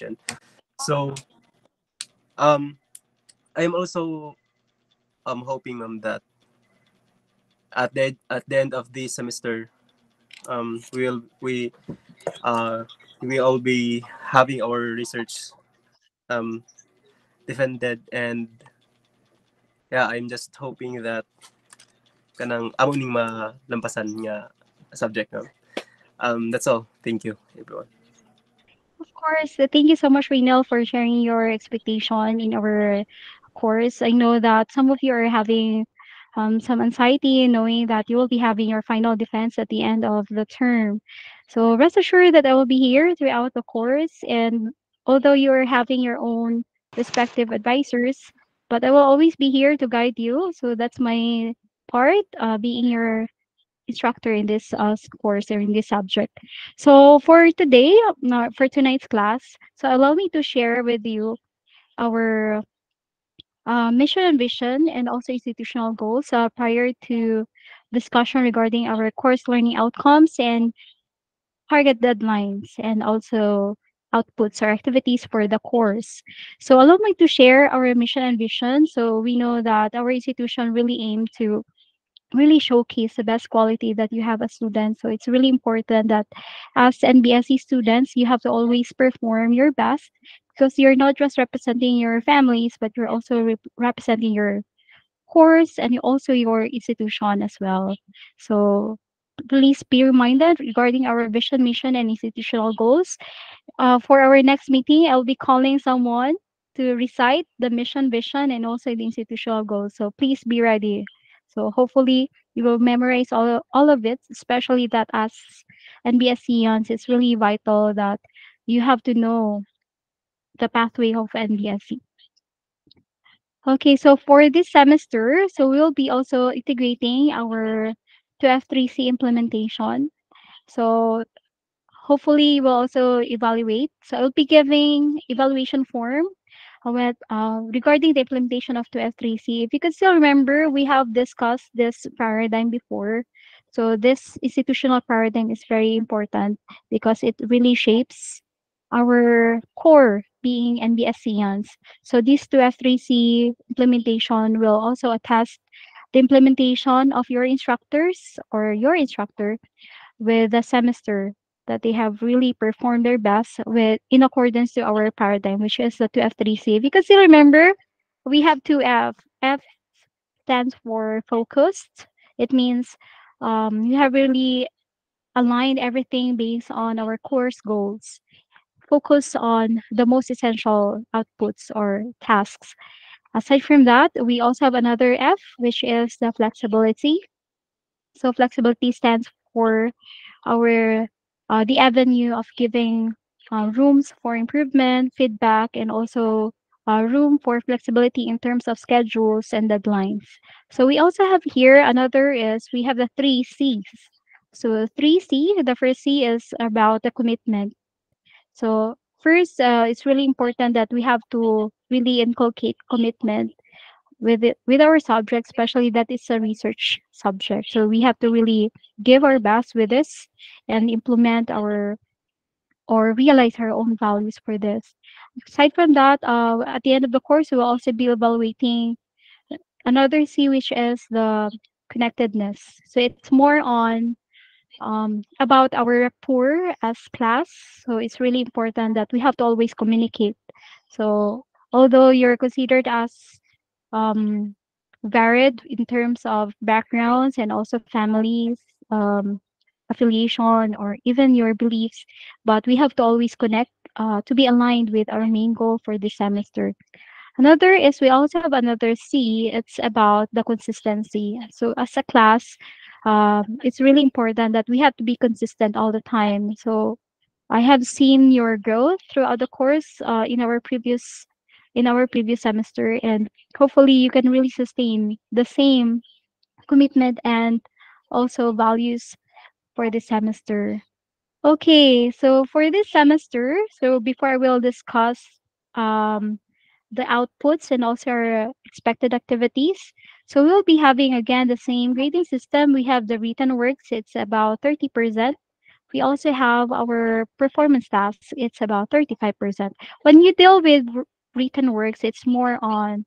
evaluation. So um, I'm also hoping, ma'am, that at the end of this semester, um, we'll we all be having our research um defended, and yeah, I'm just hoping that kanang amo ning malampasan nga subject, ma'am. That's all. Thank you, everyone. Of course, thank you so much, Rainel, for sharing your expectation in our course. I know that some of you are having some anxiety knowing that you will be having your final defense at the end of the term. So rest assured that I will be here throughout the course. And although you're having your own respective advisors, but I will always be here to guide you. So that's my part, being your instructor in this course or in this subject. So for today, for tonight's class, so allow me to share with you our mission and vision and also institutional goals prior to discussion regarding our course learning outcomes and target deadlines and also outputs or activities for the course. So allow me to share our mission and vision. So we know that our institution really aim to really showcase the best quality that you have as students. So it's really important that as NBSE students, you have to always perform your best because you're not just representing your families, but you're also representing your course and also your institution as well. So please be reminded regarding our vision, mission, and institutional goals. For our next meeting, I'll be calling someone to recite the mission, vision, and also the institutional goals. So please be ready. So hopefully you will memorize all of it, especially that as NBSCians, it's really vital that you have to know the pathway of NBSC. Okay, so for this semester, so we'll be also integrating our 2F3C implementation. So hopefully we'll also evaluate. So I'll be giving evaluation form regarding the implementation of 2F3C. If you can still remember, we have discussed this paradigm before. So this institutional paradigm is very important because it really shapes our core being NBSCians. So this 2F3C implementation will also attest the implementation of your instructors or your instructor with the semester that they have really performed their best with in accordance to our paradigm, which is the 2F3C. Because you remember, we have 2F. F stands for focused. It means you have really aligned everything based on our course goals. Focus on the most essential outputs or tasks. Aside from that, we also have another F, which is the flexibility. So flexibility stands for our the avenue of giving rooms for improvement, feedback, and also room for flexibility in terms of schedules and deadlines. So we also have here another is we have the three C's. So three C, the first C is about the commitment. So first, it's really important that we have to really inculcate commitment with it with our subject, especially that it's a research subject. So we have to really give our best with this and implement our or realize our own values for this. Aside from that, at the end of the course, we will also be evaluating another C, which is the connectedness. So it's more on about our rapport as class. So it's really important that we have to always communicate. So although you're considered as um, varied in terms of backgrounds and also families, um, affiliation, or even your beliefs, but we have to always connect to be aligned with our main goal for this semester. Another is we also have another C. It's about the consistency. So as a class, it's really important that we have to be consistent all the time. So I have seen your growth throughout the course in our previous semester, and hopefully you can really sustain the same commitment and also values for this semester. Okay, so for this semester, so before I will discuss um, the outputs and also our expected activities. So we'll be having again the same grading system. We have the written works, it's about 30%, We also have our performance tasks. It's about 35%. When you deal with written works, it's more on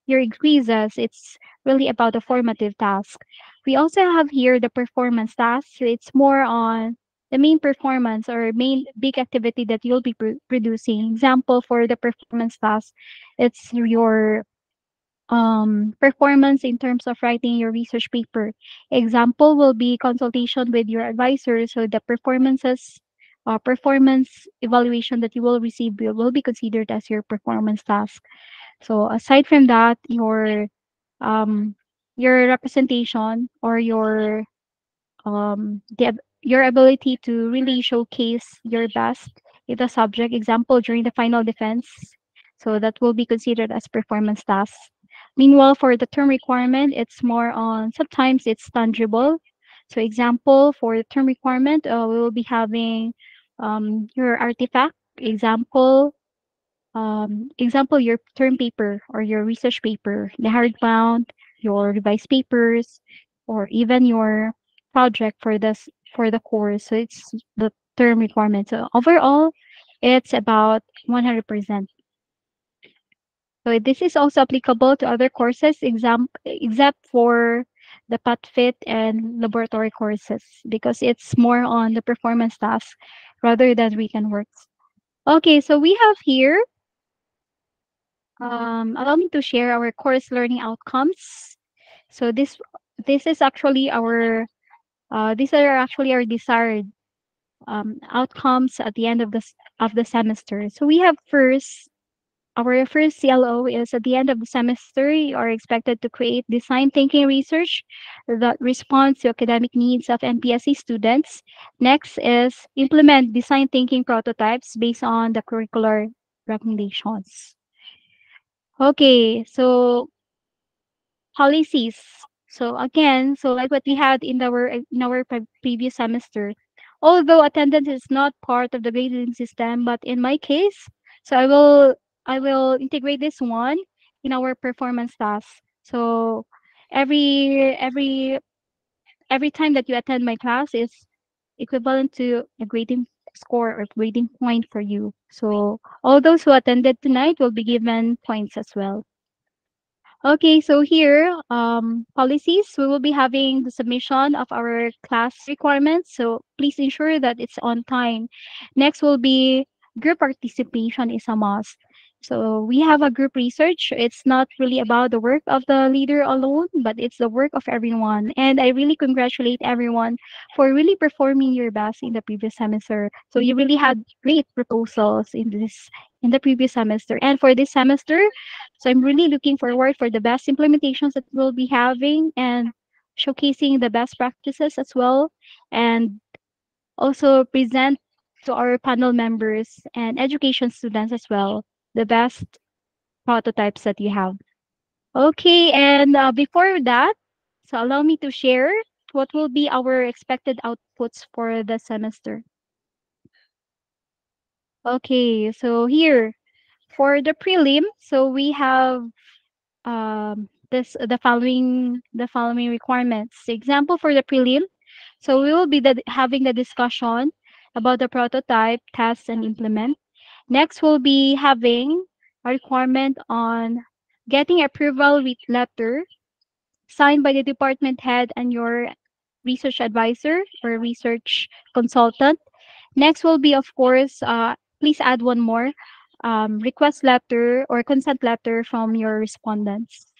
your quizzes. It's really about the formative task. We also have here the performance task. So it's more on the main performance or main big activity that you'll be producing. Example for the performance task, it's your performance in terms of writing your research paper. Example will be consultation with your advisor. So the performance evaluation that you will receive will be considered as your performance task. So aside from that, um, your representation or your ability to really showcase your best in the subject. Example during the final defense. So that will be considered as performance tasks. Meanwhile, for the term requirement, it's more on sometimes it's tangible. So example for the term requirement, we will be having your artifact. Example, your term paper or your research paper, the hardbound, your revised papers, or even your project for the course. So it's the term requirement. So overall, it's about 100%. So this is also applicable to other courses, except for the PATFIT and laboratory courses because it's more on the performance task rather than written works. Okay, so we have here allow me to share our course learning outcomes. So this is actually our these are actually our desired outcomes at the end of the semester. So we have our first CLO is at the end of the semester. You are expected to create design thinking research that responds to academic needs of NPSC students. Next is implement design thinking prototypes based on the curricular recommendations. Okay, so policies. So again, so like what we had in our previous semester, although attendance is not part of the grading system, but in my case, so I will integrate this one in our performance tasks. So every every every time that you attend my class is equivalent to a grading score or grading point for you. So all those who attended tonight will be given points as well. Okay, so here, policies, we will be having the submission of our class requirements. So please ensure that it's on time. Next will be group participation is a must. So we have a group research. It's not really about the work of the leader alone, but it's the work of everyone. And I really congratulate everyone for really performing your best in the previous semester. So you really had great proposals in the previous semester. And for this semester, so I'm really looking forward for the best implementations that we'll be having and showcasing the best practices as well, and also present to our panel members and education students as well the best prototypes that you have. Okay, and before that, so allow me to share what will be our expected outputs for the semester. Okay, so here for the prelim, so we have this the following requirements. Example for the prelim. So we will be having the discussion about the prototype, test, and implement. Next, we'll be having a requirement on getting approval with letter signed by the department head and your research advisor or research consultant. Next will be, of course, please add one more request letter or consent letter from your respondents.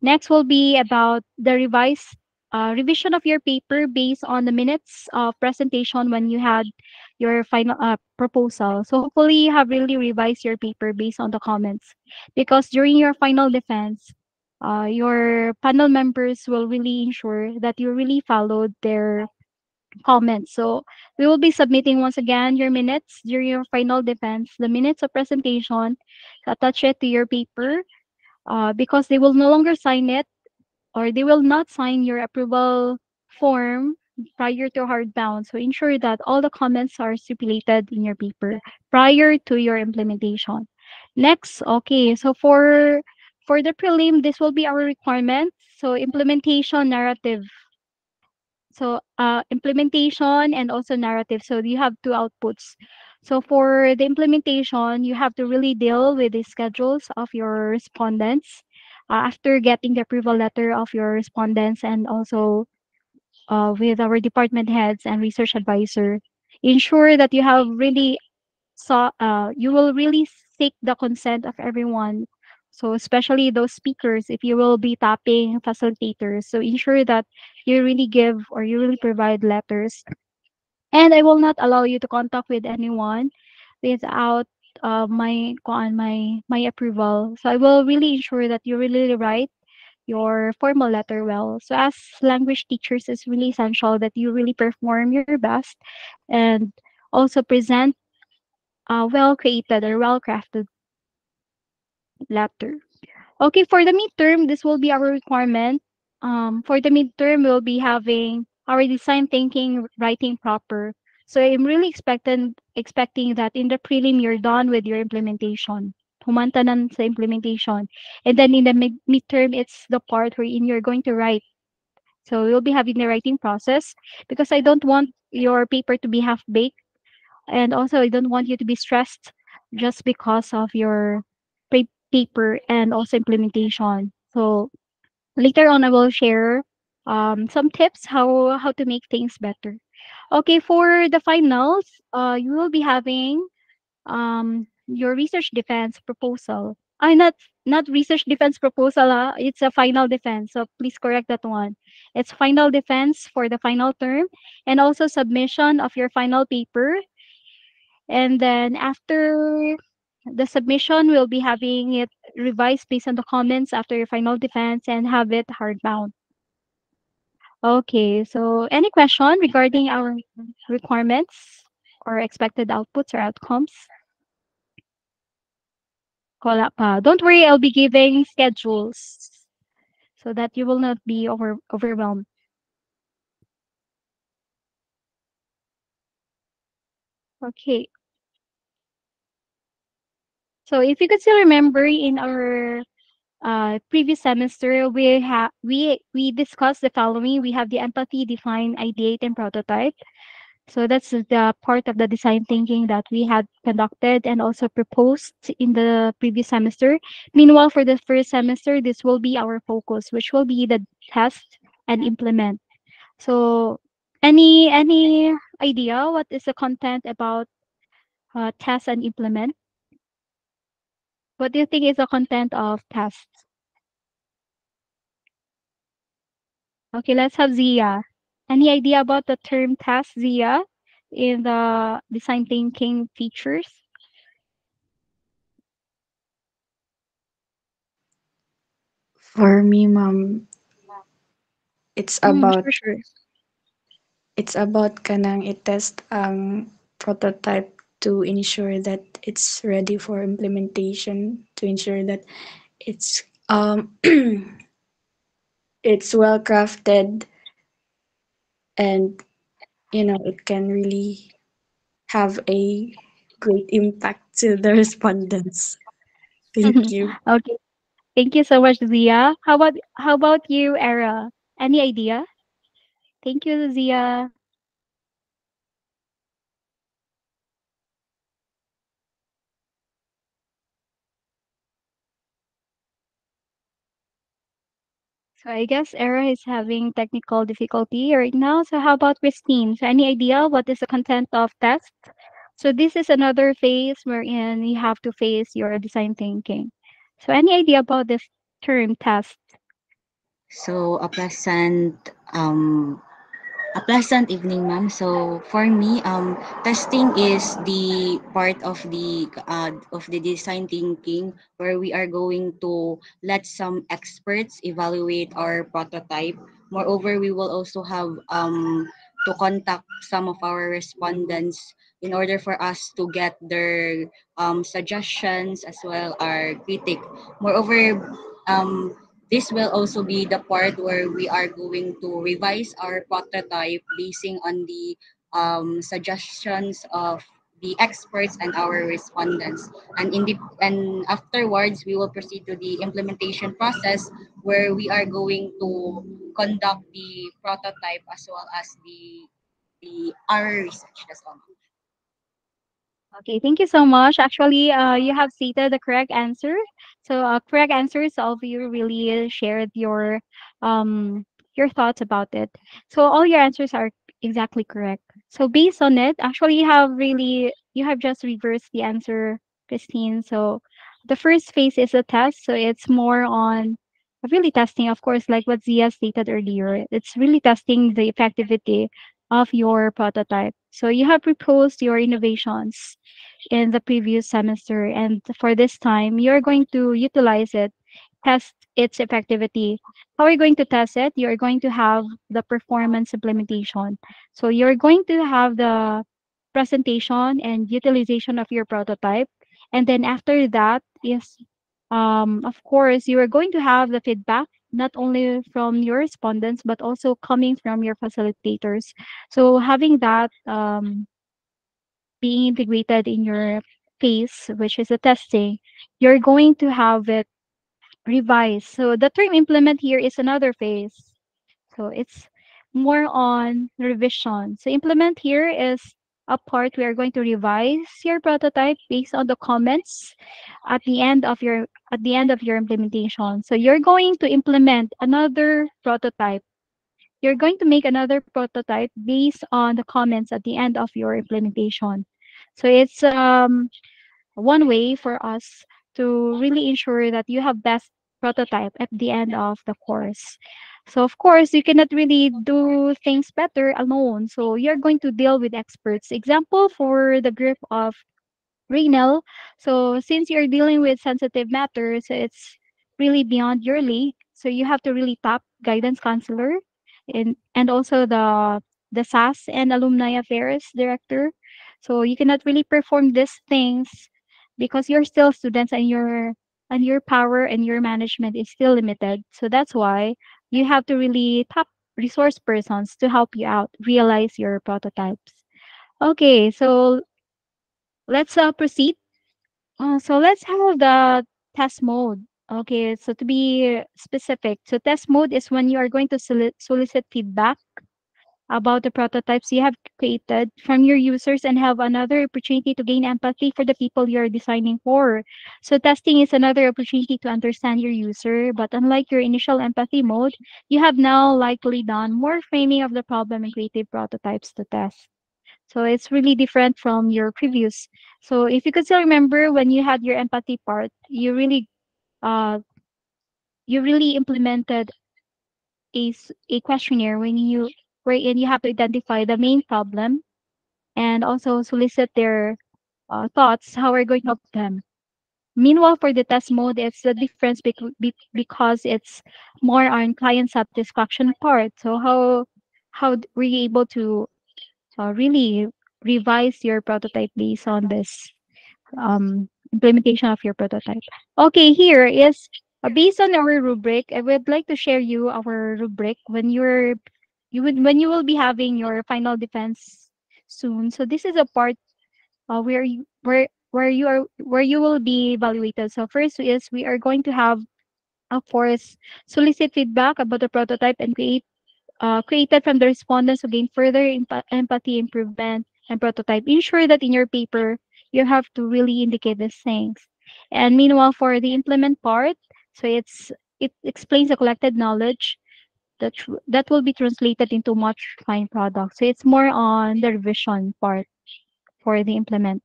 Next will be about the revision of your paper based on the minutes of presentation when you had your final proposal. So hopefully you have really revised your paper based on the comments because during your final defense, your panel members will really ensure that you really followed their comments. So we will be submitting once again your minutes during your final defense, the minutes of presentation, attach it to your paper because they will no longer sign it or they will not sign your approval form prior to hardbound. So ensure that all the comments are stipulated in your paper prior to your implementation. Next, okay, so for the prelim, this will be our requirement. So implementation narrative. So implementation and also narrative. So you have two outputs. So for the implementation, you have to really deal with the schedules of your respondents after getting the approval letter of your respondents, and also with our department heads and research advisor. Ensure that you have really you will really seek the consent of everyone. So especially those speakers, if you will be tapping facilitators, so ensure that you really give or you really provide letters. And I will not allow you to contact with anyone without my approval. So I will really ensure that you really write your formal letter well. So as language teachers, it's really essential that you really perform your best and also present a well created or well crafted letter. Okay, for the midterm, this will be our requirement. For the midterm, we'll be having our design thinking, writing proper. So I'm really expecting that in the prelim, you're done with your implementation. Humanta na sa implementation. And then in the midterm, it's the part wherein you're going to write. So you'll be having the writing process because I don't want your paper to be half baked. And also, I don't want you to be stressed just because of your paper and also implementation. So later on, I will share some tips how to make things better. Okay, for the finals, you will be having your research defense proposal. I not research defense proposal. It's a final defense. So please correct that one. It's final defense for the final term, and also submission of your final paper. And then after the submission, we'll be having it revised based on the comments after your final defense and have it hardbound. Okay, so any question regarding our requirements or expected outputs or outcomes? Wala pa. Don't worry, I'll be giving schedules so that you will not be overwhelmed. Okay. So if you could still remember in our previous semester, we discussed the following. We have the empathy, define, ideate, and prototype. So that's the part of the design thinking that we had conducted and also proposed in the previous semester. Meanwhile, for the first semester, this will be our focus, which will be the test and implement. So, any idea what is the content about test and implement? What do you think is the content of tests? Okay, let's have Zia. Any idea about the term test, Zia, in the design thinking features? For me, ma'am, it's about Sure, sure. kanang i-test ang prototype to ensure that it's ready for implementation, to ensure that it's it's well crafted, and it can really have a great impact to the respondents. Thank you. Okay, thank you so much, Zia. How about you, Era? Any idea? Thank you, Zia. So I guess Era is having technical difficulty right now. So how about Christine? So any idea what is the content of test? So this is another phase wherein you have to face your design thinking. So any idea about this term test? So a pleasant evening, ma'am. So for me, testing is the part of the design thinking where we are going to let some experts evaluate our prototype. Moreover, we will also have to contact some of our respondents in order for us to get their suggestions as well our critic. Moreover, this will also be the part where we are going to revise our prototype basing on the suggestions of the experts and our respondents. And afterwards, we will proceed to the implementation process where we are going to conduct the prototype as well as the our research. That's all. Okay, thank you so much. Actually, you have stated the correct answer. So, correct answers. All of you really shared your thoughts about it. So, all your answers are exactly correct. So, based on it, actually, you have just reversed the answer, Christine. So, the first phase is a test. So, it's more on really testing, of course, like what Zia stated earlier. It's really testing the effectivity of your prototype. So, you have proposed your innovations in the previous semester, and for this time you're going to utilize it, test its effectivity. How are you going to test it? You're going to have the performance implementation. So you're going to have the presentation and utilization of your prototype, and then after that is of course you are going to have the feedback not only from your respondents but also coming from your facilitators. So having that being integrated in your phase, which is the testing, you're going to have it revised. So the term implement here is another phase. So it's more on revision. So implement here is a part we are going to revise your prototype based on the comments at the end of your implementation. So you're going to implement another prototype. You're going to make another prototype based on the comments at the end of your implementation. So it's one way for us to really ensure that you have best prototype at the end of the course. So of course, you cannot really do things better alone. So you're going to deal with experts. Example for the group of Raynel. So since you're dealing with sensitive matters, it's really beyond your league. So you have to really tap guidance counselor and also the SAS and alumni affairs director. So you cannot really perform these things because you're still students and your power and your management is still limited. So that's why you have to really tap resource persons to help you out realize your prototypes. Okay, so let's proceed. So let's have the test mode. Okay, so to be specific, so test mode is when you are going to solicit feedback about the prototypes you have created from your users and have another opportunity to gain empathy for the people you're designing for. So testing is another opportunity to understand your user, but unlike your initial empathy mode, you have now likely done more framing of the problem and creative prototypes to test. So it's really different from your previous. So if you could still remember when you had your empathy part, uh you really implemented a questionnaire when you wherein you have to identify the main problem and also solicit their thoughts how we're going to help them. Meanwhile, for the test mode, it's the difference because it's more on client satisfaction part. So were you able to really revise your prototype based on this implementation of your prototype. Okay, here is based on our rubric. I would like to share you our rubric when when you will be having your final defense soon. So this is a part where you will be evaluated. So first is we are going to have of course solicit feedback about the prototype and created from the respondents to gain further empathy improvement and prototype. Ensure that in your paper, you have to really indicate these things. And meanwhile, for the implement part, so it explains the collected knowledge that will be translated into much fine product. So it's more on the revision part for the implement.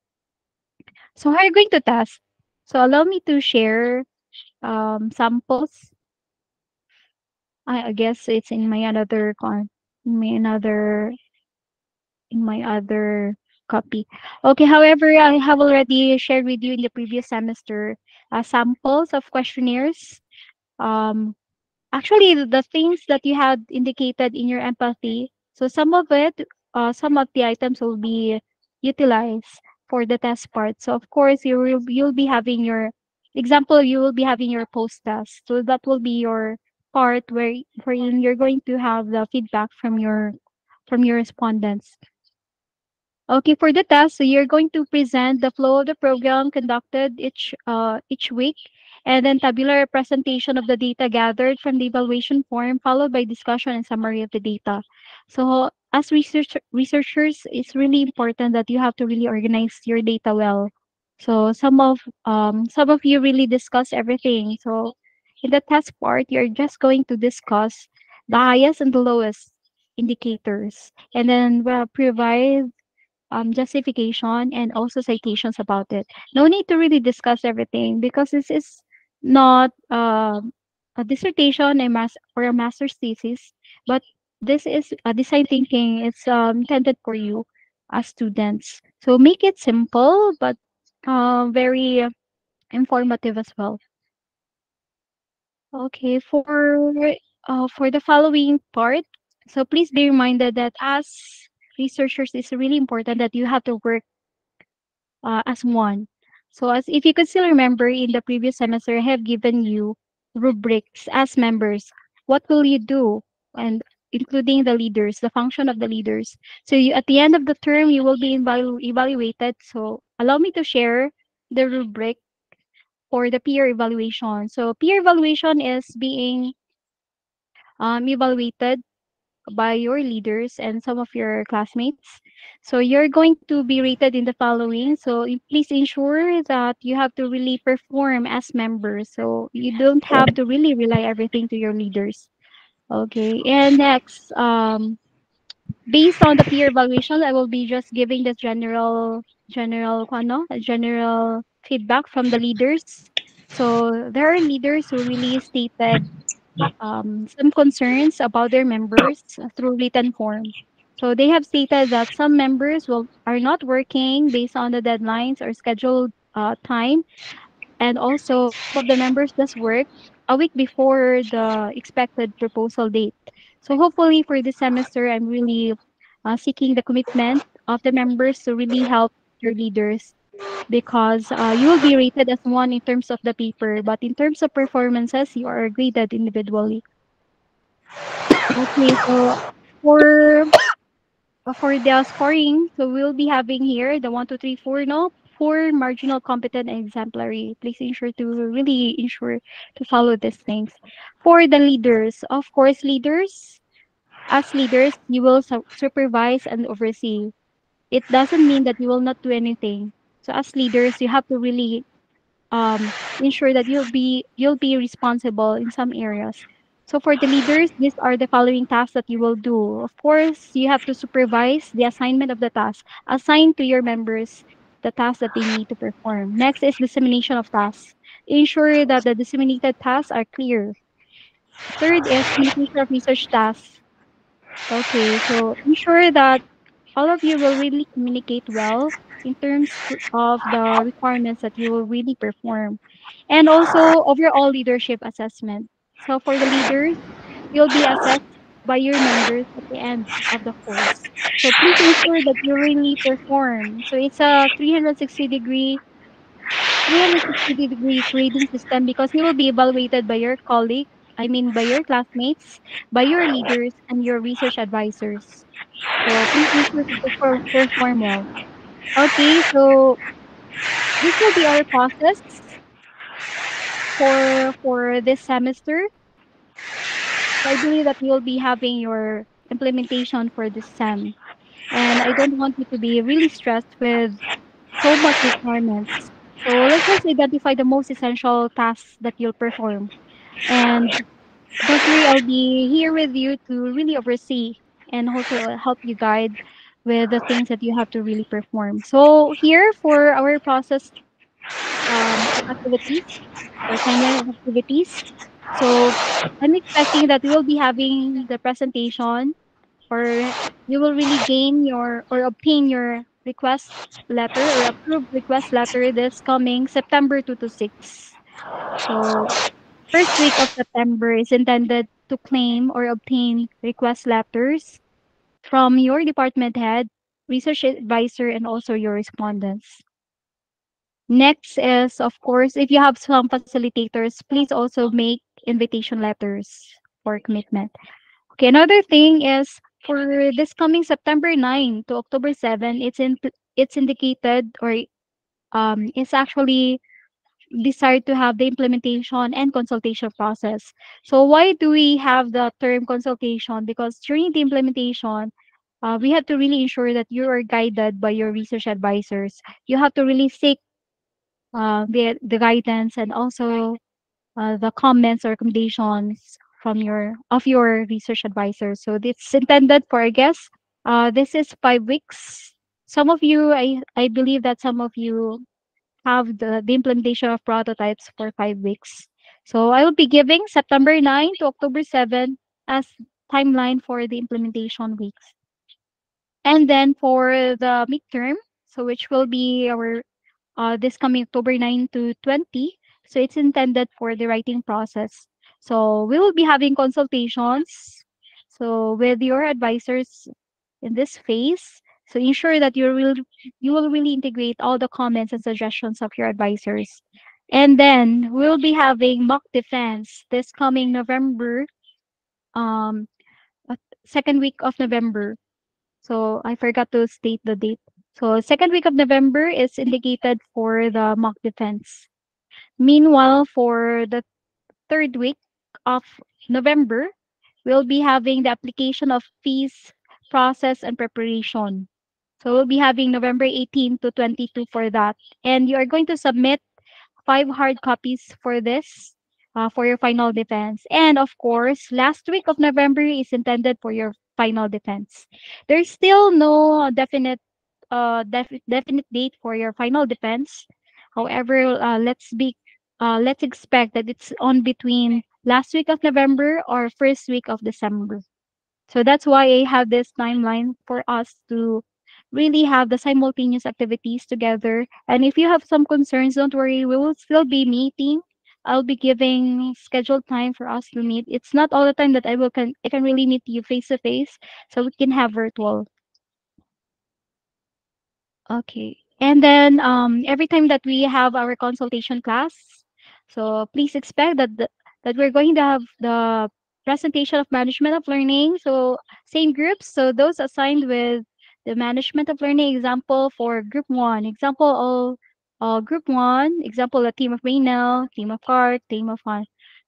So how are you going to test? So allow me to share samples. I guess it's in my another in my another in my other copy. Okay, however, I have already shared with you in the previous semester samples of questionnaires. Um, Actually, the things that you had indicated in your empathy, so some of the items will be utilized for the test part. So of course, you'll be having your example. You will be having your post test. So that will be your part wherein you're going to have the feedback from your respondents. Okay, for the test, so you're going to present the flow of the program conducted each week, and then tabular presentation of the data gathered from the evaluation form, followed by discussion and summary of the data. So, as researchers, it's really important that you have to really organize your data well. So, some of you really discuss everything. So, in the test part, you're just going to discuss the highest and the lowest indicators, and then provide justification and also citations about it. No need to really discuss everything because this is not a dissertation or a master's thesis, but this is a design thinking. It's intended for you as students. So make it simple but very informative as well. Okay, for the following part, so please be reminded that as researchers, it's really important that you have to work as one. So as if you could still remember in the previous semester, I have given you rubrics as members. What will you do? And including the leaders, the function of the leaders. So you, at the end of the term, you will be evaluated. So allow me to share the rubric for the peer evaluation. So peer evaluation is being evaluated by your leaders and some of your classmates. So you're going to be rated in the following. So please ensure that you have to really perform as members. So you don't have to really rely everything to your leaders. Okay. And next, based on the peer evaluation, I will be just giving the general feedback from the leaders. So there are leaders who really stated some concerns about their members through written form. So they have stated that some members are not working based on the deadlines or scheduled time, and also some of the members just work a week before the expected proposal date. So hopefully for this semester, I'm really seeking the commitment of the members to really help your leaders because you will be rated as one in terms of the paper, but in terms of performances, you are graded individually. Okay, so for for the scoring, so we'll be having here the 1, 2, 3, 4, no, for marginal, competent, and exemplary. Please ensure to really ensure to follow these things. For the leaders, of course, as leaders, you will supervise and oversee. It doesn't mean that you will not do anything. So as leaders, you have to really ensure that you'll be responsible in some areas. So for the leaders, these are the following tasks that you will do. Of course, you have to supervise the assignment of the task. Assign to your members the tasks that they need to perform. Next is dissemination of tasks. Ensure that the disseminated tasks are clear. Third is communication of research tasks. Okay, so ensure that all of you will really communicate well in terms of the requirements that you will really perform. And also overall leadership assessment. So for the leaders, you'll be assessed by your members at the end of the course. So please ensure that you really perform. So it's a 360 degree grading system because you will be evaluated by your colleague, I mean by your classmates, by your leaders, and your research advisors. So please ensure to perform well. Okay, so this will be our process for this semester. So I believe that you'll be having your implementation for this sem. And I don't want you to be really stressed with so much requirements. So let's just identify the most essential tasks that you'll perform. And don't worry, I'll be here with you to really oversee and also help you guide with the things that you have to really perform. So here for our process of activities or timeline of activities. So I'm expecting that we will be having the presentation or you will really gain your or obtain your request letter or approved request letter this coming September 2 to 6. So first week of September is intended to claim or obtain request letters from your department head, research advisor, and also your respondents. Next is, of course, if you have some facilitators, please also make invitation letters for commitment. Okay, another thing is for this coming September 9 to October 7, it's indicated or it's actually desired to have the implementation and consultation process. So why do we have the term consultation? Because during the implementation, we have to really ensure that you are guided by your research advisors. You have to really seek the guidance and also the comments or recommendations from your research advisor. So it's intended for, I guess, this is 5 weeks. Some of you, I believe that some of you have the implementation of prototypes for 5 weeks. So I will be giving September 9 to October 7 as timeline for the implementation weeks. And then for the midterm, so which will be our this coming October 9 to 20. So it's intended for the writing process. So we will be having consultations. So with your advisors in this phase. So ensure that you will really integrate all the comments and suggestions of your advisors. And then we'll be having mock defense this coming November, um, uh, second week of November. So I forgot to state the date. So second week of November is indicated for the mock defense. Meanwhile, for the third week of November, we'll be having the application of fees, process, and preparation. So we'll be having November 18 to 22 for that. And you are going to submit 5 hard copies for this, for your final defense. And of course, last week of November is intended for your final defense. There's still no definite date for your final defense. However, let's expect that it's on between last week of November or first week of December. So that's why I have this timeline for us to really have the simultaneous activities together. And if you have some concerns, don't worry, we will still be meeting. I'll be giving scheduled time for us to meet. It's not all the time that I can really meet you face to face, so we can have virtual. Okay. And then every time that we have our consultation class, so please expect that we're going to have the presentation of management of learning. So same groups. So those assigned with the management of learning example for group one, example all group one, example a team of Raynell, team of Clark, team of Fun.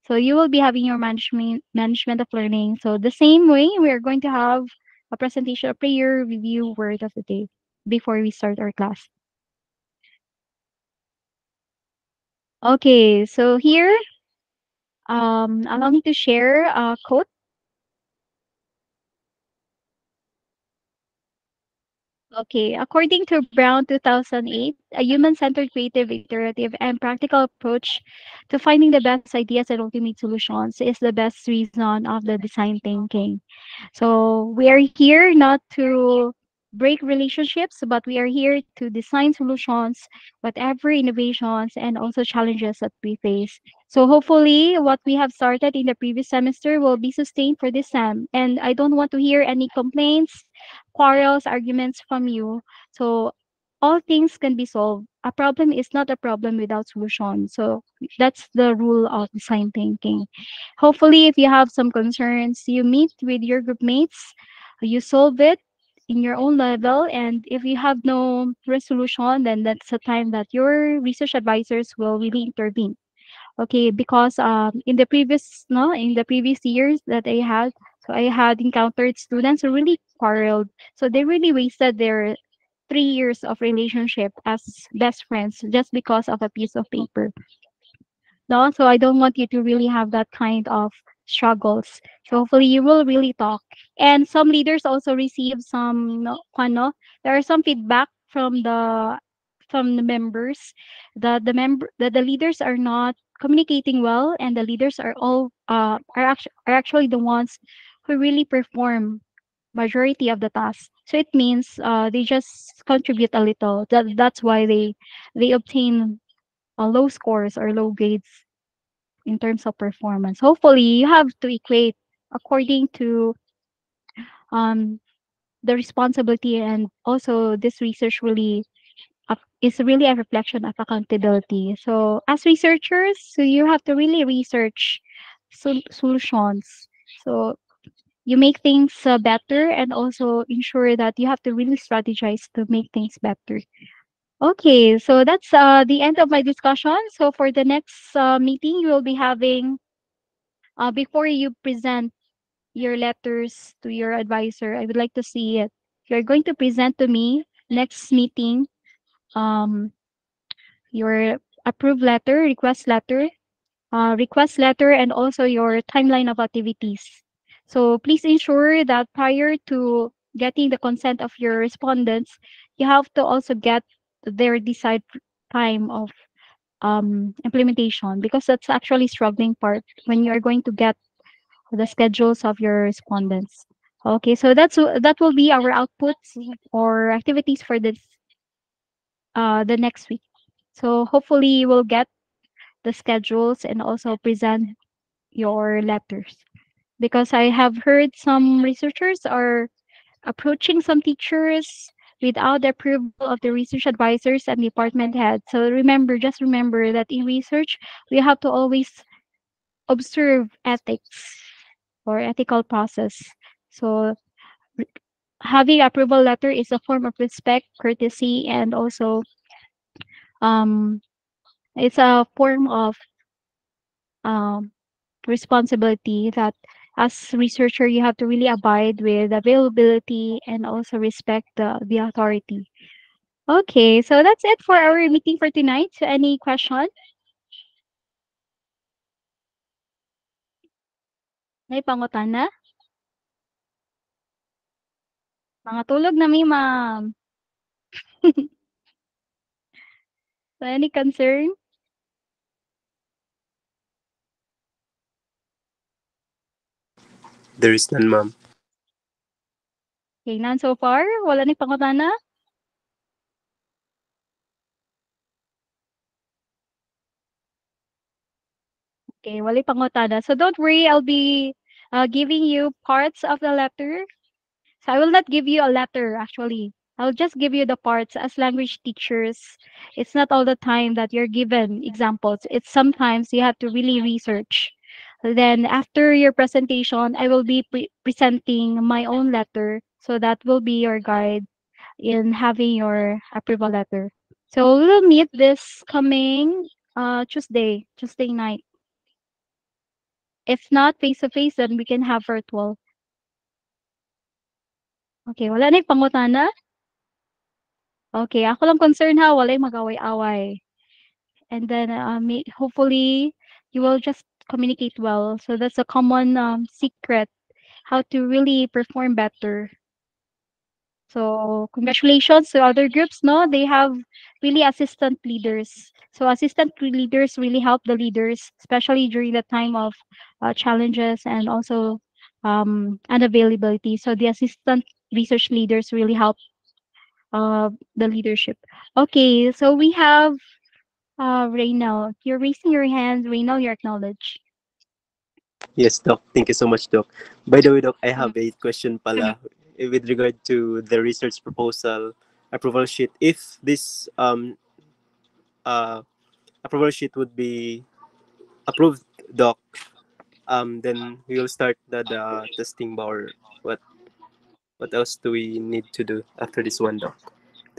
So you will be having your management of learning. So the same way we are going to have a presentation, a prayer, review, word of the day before we start our class. Okay, so here, allow me to share a quote. Okay, according to Brown 2008, a human-centered, creative, iterative, and practical approach to finding the best ideas and ultimate solutions is the best reason of the design thinking. So we are here not to break relationships, but we are here to design solutions, whatever innovations and also challenges that we face. So hopefully what we have started in the previous semester will be sustained for this sem. And I don't want to hear any complaints, quarrels, arguments from you. So all things can be solved. A problem is not a problem without solution. So that's the rule of design thinking. Hopefully, if you have some concerns, you meet with your group mates, you solve it in your own level, and if you have no resolution, then that's a time that your research advisors will really intervene. Okay, because in the previous years that I had, so I had encountered students who really quarreled. So they really wasted their 3 years of relationship as best friends just because of a piece of paper. No, so I don't want you to really have that kind of struggles. So hopefully you will really talk. And some leaders also receive some no, ano, there are some feedback from the members that the leaders are not communicating well, and the leaders are all are actually the ones who really perform majority of the tasks. So it means they just contribute a little. That's why they obtain low scores or low grades in terms of performance. Hopefully, you have to equate according to um, the responsibility, and also this research is really a reflection of accountability. So as researchers, so you have to really research solutions. So you make things better, and also ensure that you have to really strategize to make things better. Okay, so that's the end of my discussion. So for the next meeting, you will be having, before you present your letters to your advisor, I would like to see it. You're going to present to me next meeting um, your approved letter, request letter, and also your timeline of activities. So please ensure that prior to getting the consent of your respondents, you have to also get their desired time of implementation, because that's actually struggling part when you are going to get the schedules of your respondents. Okay, so that will be our outputs or activities for this the next week. So hopefully we'll get the schedules and also present your letters, because I have heard some researchers are approaching some teachers without the approval of the research advisors and department heads. So remember, just remember that in research, we have to always observe ethics or ethical process. So re- having approval letter is a form of respect, courtesy, and also um, it's a form of um, responsibility that as researcher you have to really abide with availability and also respect the authority. Okay, so that's it for our meeting for tonight. So any question? May pangutana? Mga tulog na mi, ma'am. So any concern? There is none, ma'am. Okay, none so far? Wala ni pangutana? Okay, wala pangutana. So don't worry, I'll be giving you parts of the letter. So I will not give you a letter actually. I'll just give you the parts as language teachers. It's not all the time that you're given examples. It's sometimes you have to really research. Then after your presentation, I will be presenting my own letter. So that will be your guide in having your approval letter. So we will meet this coming Tuesday night. If not face to face, then we can have virtual. Okay, wala na yung pangutana? Okay, ako lang concern ha, walay mag-away-away. And then hopefully you will just communicate well. So that's a common secret how to really perform better. So congratulations to other groups, no? They have really assistant leaders. So assistant leaders really help the leaders, especially during the time of challenges and also unavailability. So the assistant research leaders really help the leadership. Okay, so we have Reynald. You're raising your hand. Reynald, you're acknowledged. Yes, Doc. Thank you so much, Doc. By the way, Doc, I Mm. have a question pala with regard to the research proposal approval sheet. If this uh approval sheet would be approved, Doc, then we will start the testing bar. What else do we need to do after this one, Doc?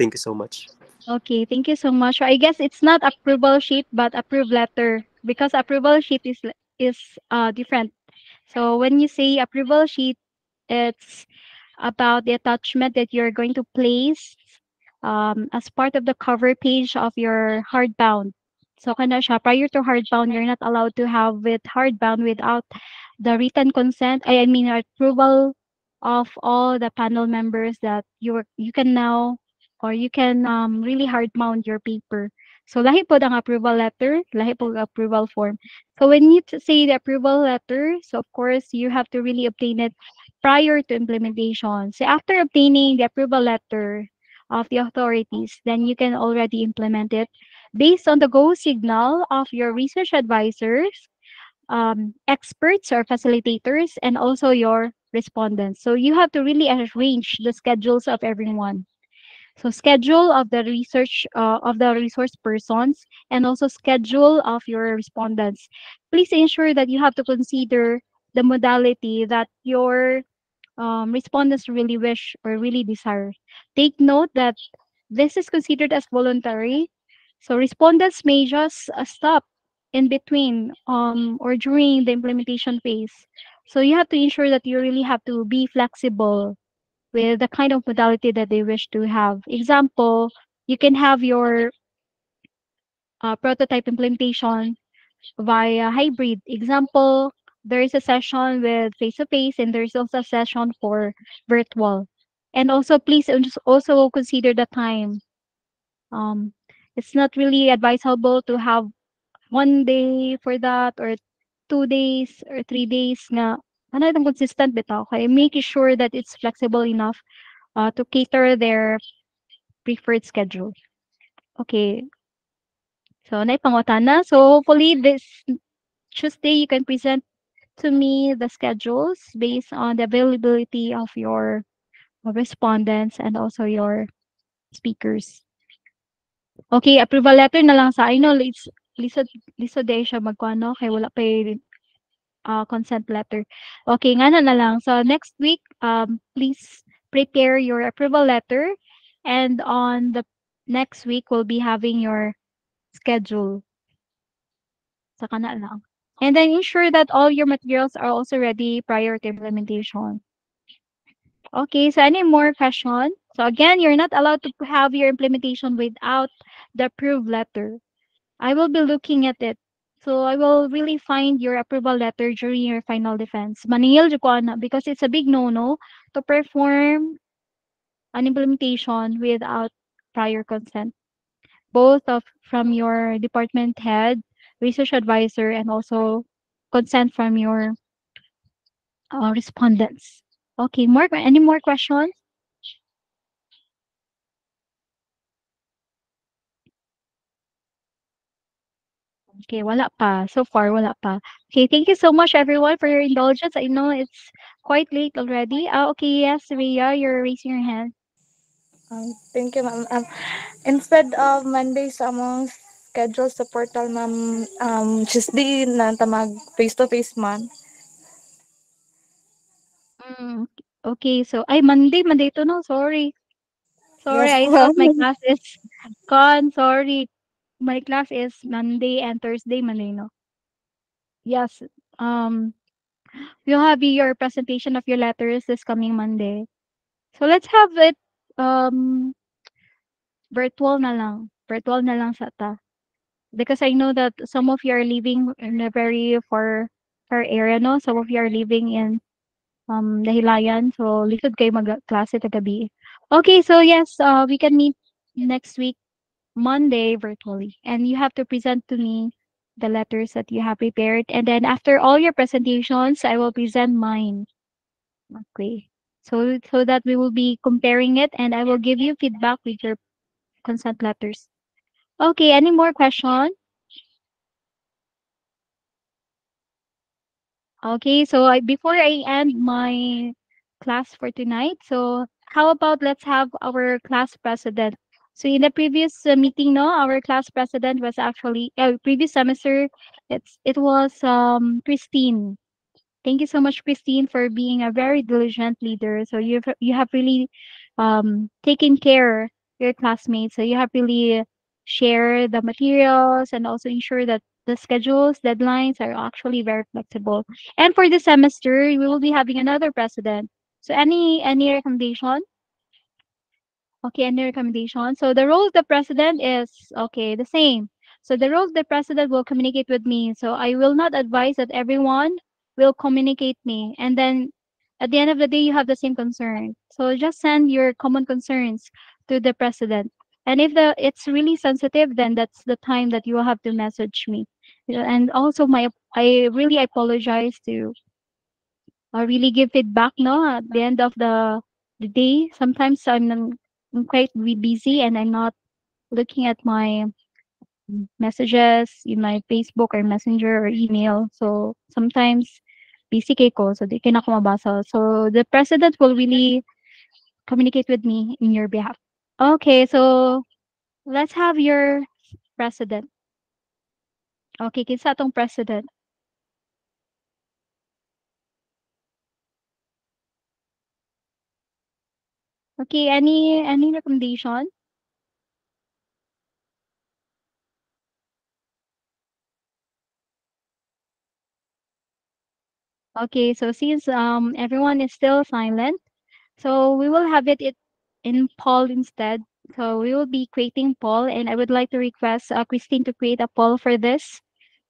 Thank you so much. Okay, thank you so much. I guess it's not approval sheet, but approved letter, because approval sheet is different. So when you say approval sheet, it's about the attachment that you're going to place as part of the cover page of your hardbound. So kana siya, prior to hardbound, you're not allowed to have it hardbound without the written consent. I mean approval of all the panel members that you can now or you can really hard mount your paper. So lahi po ang approval letter, lahi po ang approval form. So when you say the approval letter, so of course you have to really obtain it prior to implementation. So after obtaining the approval letter of the authorities, then you can already implement it based on the go signal of your research advisors, experts or facilitators, and also your respondents. So you have to really arrange the schedules of everyone. So schedule of the research of the resource persons and also schedule of your respondents. Please ensure that you have to consider the modality that your respondents really wish or really desire. Take note that this is considered as voluntary. So respondents may just stop in between or during the implementation phase. So you have to ensure that you really have to be flexible with the kind of modality that they wish to have. Example, you can have your prototype implementation via hybrid. Example, there is a session with face-to-face and there's also a session for virtual. And also, please also consider the time. Um, it's not really advisable to have 1 day for that or 2 days or 3 days nga ano itong consistent bitaw kay making sure that it's flexible enough to cater their preferred schedule. Okay, so naipangutana. So hopefully this Tuesday you can present to me the schedules based on the availability of your respondents and also your speakers. Okay, approval letter na lang sa I know lisod day siya magkuano kay wala pa consent letter. Okay, nga na lang. So next week, please prepare your approval letter and on the next week we'll be having your schedule. Sa kana lang. And then ensure that all your materials are also ready prior to implementation. Okay, so any more question? So again, you're not allowed to have your implementation without the approved letter. I will be looking at it. So I will really find your approval letter during your final defense. Maningil jud ko ana because it's a big no-no to perform an implementation without prior consent, both of from your department head, research advisor, and also consent from your respondents. Okay, any more questions? Okay, wala pa. So far, wala pa. Okay, thank you so much everyone for your indulgence. I know it's quite late already. Okay, yes, Rhea, you're raising your hand. Thank you, ma'am. Instead of Monday sa among schedule sa portal, ma'am, Tuesday na tamag face-to-face man. Mm, okay, so ay Monday to no, sorry. Sorry, Yes, I ma'am. thought my class is sorry. My class is Monday and Thursday, Monday, no. Yes. Um, you'll have your presentation of your letters this coming Monday. So let's have it um virtual na lang. Virtual na lang sa ta. Because I know that some of you are living in a very far area, no? Some of you are living in Dahilayan. So likod kayo mag-klase ta gabi. Okay, so yes, we can meet next week Monday virtually. And you have to present to me the letters that you have prepared. And then after all your presentations, I will present mine. Okay. So that we will be comparing it and I will give you feedback with your consent letters. Okay, any more questions? Okay, so before I end my class for tonight, so how about let's have our class president. So in the previous meeting, no, our class president was actually previous semester. It was Christine. Thank you so much, Christine, for being a very diligent leader. So you have really taken care your classmates. So you have really share the materials and also ensure that the schedules, deadlines are actually very flexible. And for the semester, we will be having another president. So any recommendation? Okay, any recommendation? So the role of the president is okay, the same. So the role of the president will communicate with me. So I will not advise that everyone will communicate me. And then at the end of the day, you have the same concern. So just send your common concerns to the president. And if it's really sensitive, then that's the time that you will have to message me. And also I really apologize to really give feedback no at the end of the day. Sometimes I'm quite busy and I'm not looking at my messages in my Facebook or Messenger or email. So sometimes busy kay ko so di kay na ako mabasa. So the president will really communicate with me in your behalf. Okay, so let's have your president. Okay, kinsa atong president? Okay, any recommendation? Okay, so since everyone is still silent, so we will have it in poll instead. So we will be creating poll, and I would like to request Christine to create a poll for this,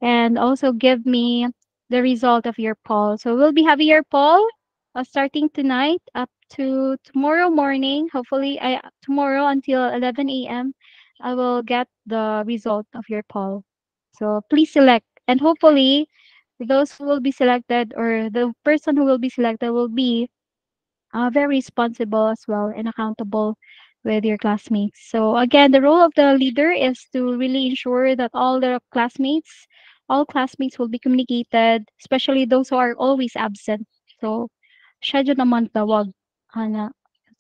and also give me the result of your poll. So we'll be having your poll starting tonight up to tomorrow morning. Hopefully, tomorrow until 11 a.m. I will get the result of your poll. So please select, and hopefully, those who will be selected or the person who will be selected will be very responsible as well and accountable with your classmates. So again, the role of the leader is to really ensure that all classmates will be communicated, especially those who are always absent. So siya dyan naman tawag, ana,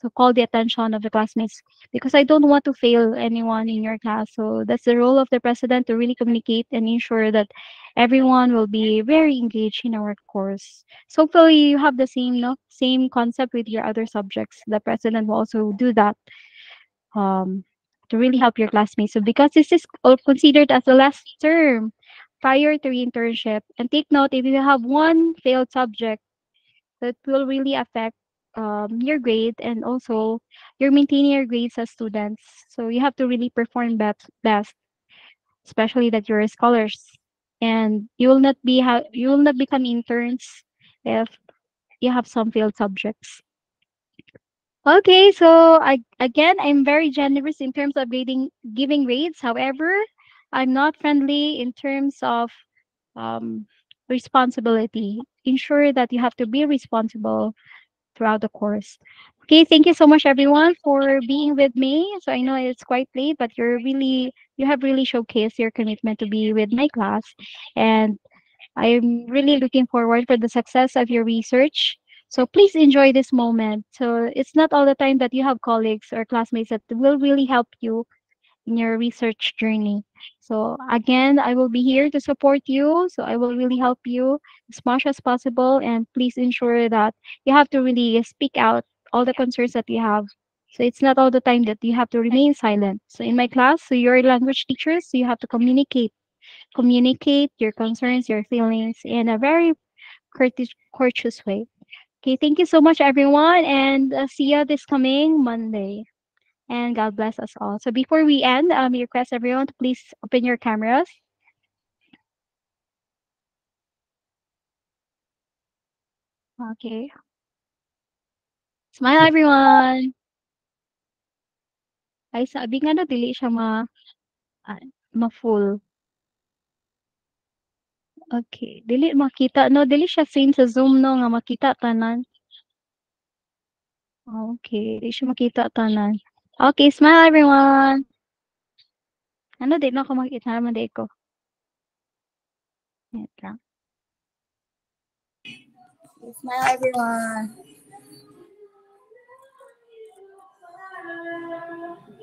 to call the attention of the classmates because I don't want to fail anyone in your class. So that's the role of the president to really communicate and ensure that everyone will be very engaged in our course. So hopefully you have the same, no, same concept with your other subjects. The president will also do that um, to really help your classmates. So because this is all considered as the last term prior to internship, and take note if you have one failed subject, that will really affect your grade and also you're maintaining your grades as students. So you have to really perform best, especially that you're scholars, and you will not become interns if you have some failed subjects. Okay, so I'm very generous in terms of giving grades. However, I'm not friendly in terms of um, responsibility. Ensure that you have to be responsible throughout the course. Okay, thank you so much everyone for being with me. So I know it's quite late, but you have really showcased your commitment to be with my class, and I'm really looking forward for the success of your research. So please enjoy this moment. So it's not all the time that you have colleagues or classmates that will really help you in your research journey. So again, I will be here to support you. So I will really help you as much as possible. And please ensure that you have to really speak out all the concerns that you have. So it's not all the time that you have to remain silent. So in my class, so you're language teachers, so you have to communicate your concerns, your feelings in a very courteous way. Okay, thank you so much, everyone, and see you this coming Monday. And God bless us all. So before we end, request everyone to please open your cameras. Okay. Smile, everyone. Ay, sabi nga na, dili siya ah, ma-full. Okay. Dili makita, no? Dili siya same sa Zoom, no? Nga makita tanan. Okay. Dili siya makita tanan. Okay, smile, everyone. Ano, di na ako makita naman di ko. Wait lang. Smile, everyone.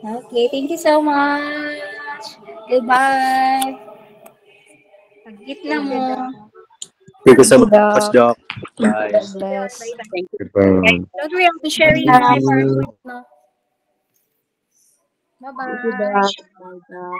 Okay, thank you so much. Goodbye. Pagkit na mo. Thank you so Thank you, much, Doc. Doc. Bye. God bless. Thank you. Don't worry, I'll be sharing Thank my you. PowerPoint now. Thank you, Bye-bye. Doc. Bye, Doc.